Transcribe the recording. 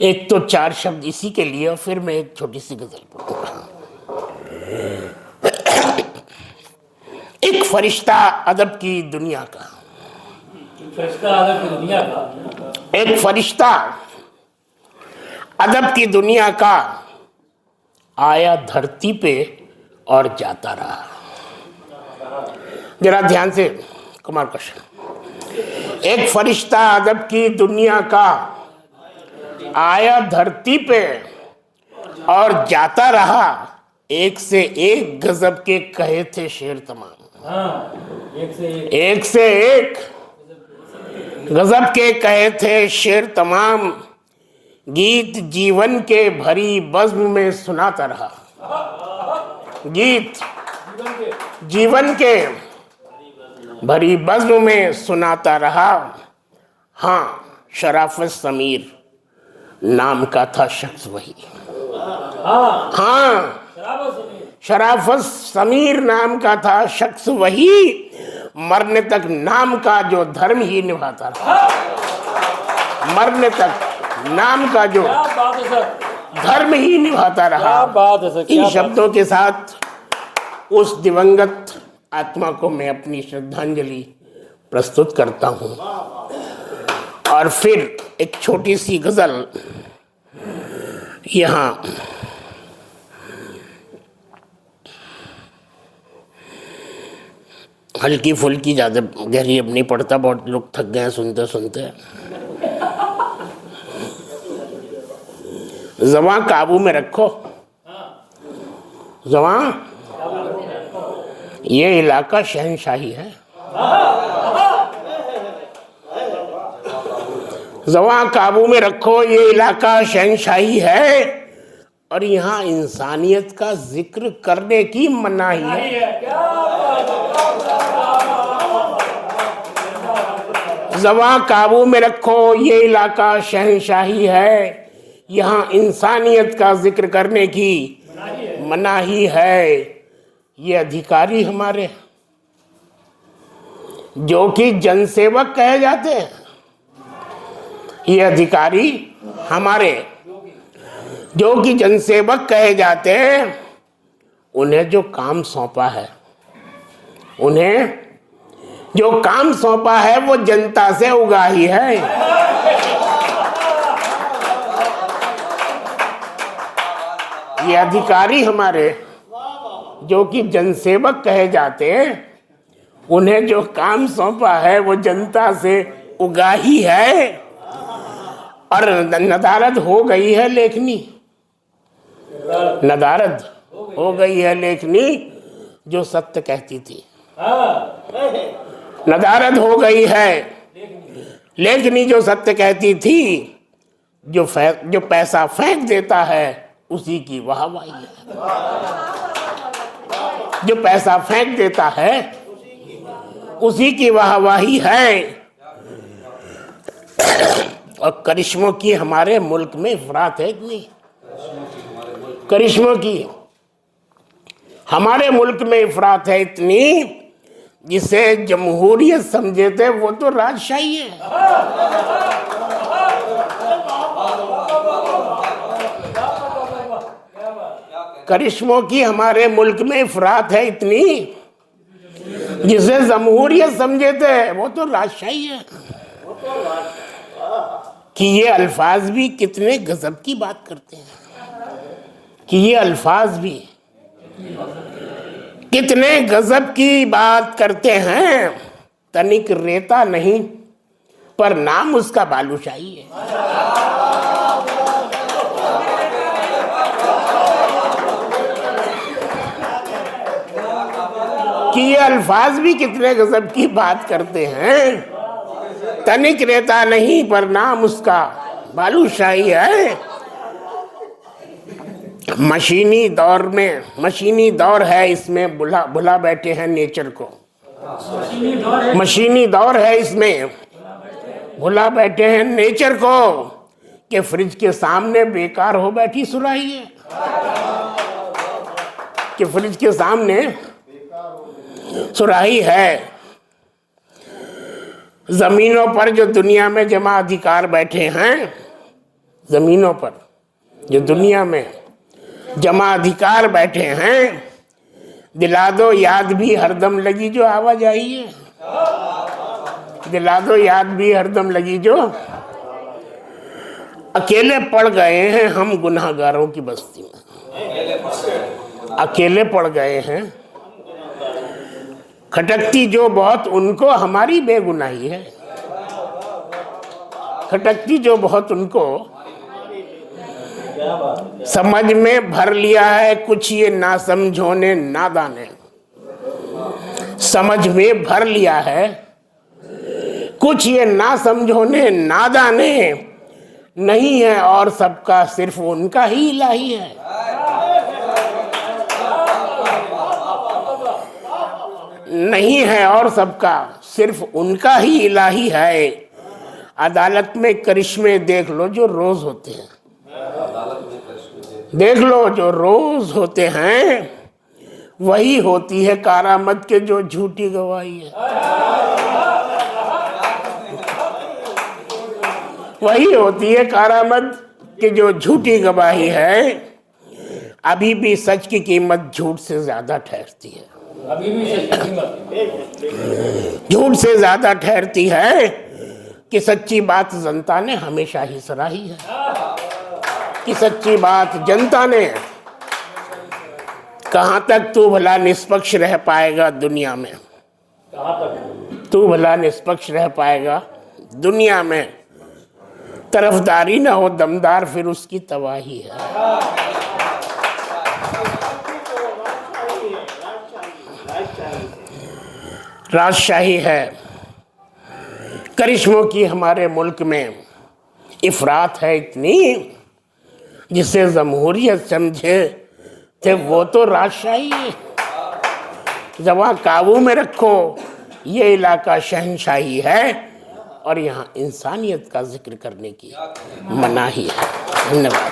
एक तो 4 शब्द इसी के लिए और फिर मैं एक छोटी सी गजल पढ़ूंगा। एक फरिश्ता अदब की दुनिया का, एक फरिश्ता अदब की दुनिया का आया धरती पे और जाता रहा। जरा ध्यान से कुमार कश्यप। एक फरिश्ता अदब की दुनिया का आया धरती पे और जाता रहा, एक से एक गजब के कहे थे शेर तमाम। एक से एक गजब के कहे थे शेर तमाम, गीत जीवन के भरी बज़्म में सुनाता रहा। गीत जीवन के भरी बज़्म में सुनाता रहा। हाँ, शराफत समीर नाम का था शख्स वही। हाँ, शराफत समीर नाम का था शख्स वही, मरने तक नाम का जो धर्म ही निभाता रहा। मरने तक नाम का जो धर्म ही निभाता रहा। इन शब्दों के साथ उस दिवंगत आत्मा को मैं अपनी श्रद्धांजलि प्रस्तुत करता हूँ। और फिर एक छोटी सी गजल यहाँ हल्की फुल्की, ज़्यादा गहरी अब नहीं पढ़ता, बहुत लोग थक गए सुनते सुनते। ज़बां काबू में रखो, ज़बां, ये इलाका शहंशाही है। ज़बां काबू में रखो, ये इलाका शहंशाही है और यहाँ इंसानियत का जिक्र करने की मनाही है। ज़बां काबू में रखो, ये इलाका शहंशाही है, यहाँ इंसानियत का जिक्र करने की मनाही है। ये अधिकारी हमारे जो कि जनसेवक कहे जाते हैं, ये अधिकारी हमारे जो कि जनसेवक कहे जाते हैं, उन्हें जो काम सौंपा है, उन्हें जो काम सौंपा है वो जनता से उगाही है। ये अधिकारी हमारे जो कि जनसेवक कहे जाते हैं, उन्हें जो काम सौंपा है वो जनता से उगाही है। और नदारद हो गई है लेखनी, नदारद हो गई है लेखनी जो सत्य कहती थी। नदारद हो गई है लेखनी जो सत्य कहती थी। जो पैसा फेंक देता है उसी की वाहवाही है। जो पैसा फेंक देता है उसी की वाहवाही है। और करिश्मों की हमारे मुल्क में इफरात है कि नहीं? करिश्मों की हमारे मुल्क में इफरात है इतनी, जिसे जमहूरियत समझे थे वो तो राजशाही है। करिश्मों की हमारे मुल्क में इफरात है इतनी, जिसे जमहूरियत समझे थे वो तो राजशाही है। कि ये अल्फाज भी कितने गजब की बात करते हैं, कि ये अल्फाज भी कितने गजब की बात करते हैं। तनिक रेता नहीं पर नाम उसका बालूशाही है। कि ये अल्फाज भी कितने गजब की बात करते हैं। तनिक रेता नहीं पर नाम उसका बालूशाही है। मशीनी दौर है इसमें, भुला बैठे हैं नेचर को। मशीनी दौर है इसमें, भुला बैठे हैं नेचर को। कि फ्रिज के सामने बेकार हो बैठी सुराही है। कि फ्रिज के सामने सुराही है। जमीनों पर जो दुनिया में जमा अधिकार बैठे हैं, जमीनों पर जो दुनिया में जमा अधिकार बैठे हैं, दिला दो याद भी हरदम लगी जो आवाज आई है, दिला दो याद भी हरदम लगी जो। अकेले पड़ गए हैं हम गुनाहगारों की बस्ती में, अकेले पड़ गए हैं। खटकती जो बहुत उनको हमारी बेगुनाही है, खटकती जो बहुत उनको समझ में भर लिया है कुछ ये ना समझो ने नादान ने, समझ में भर लिया है कुछ ये ना समझो ने नादान ने, नहीं है और सबका सिर्फ उनका ही इलाही है। नहीं है और सबका सिर्फ उनका ही इलाही है। अदालत में करिश्मे देख लो जो रोज होते हैं, देख लो जो रोज होते हैं, वही होती है कारामद के जो झूठी गवाही है, वही होती है कारामद के जो झूठी गवाही है। अभी भी सच की कीमत झूठ से ज्यादा ठहरती है, अभी भी सच की कीमत झूठ से ज्यादा ठहरती है कि सच्ची बात जनता ने हमेशा ही सराही है, कि सच्ची बात जनता ने। कहां तक तू भला निष्पक्ष रह पाएगा दुनिया में, कहां तक तू भला निष्पक्ष रह पाएगा दुनिया में। तरफदारी ना हो दमदार फिर उसकी तबाही है। राजशाही है, करिश्मों की हमारे मुल्क में इफरात है इतनी, जिसे जमहूरियत समझे थे वो तो राजशाही है। जवां काबू में रखो, ये इलाका शहनशाही है और यहाँ इंसानियत का जिक्र करने की मनाही है। धन्यवाद।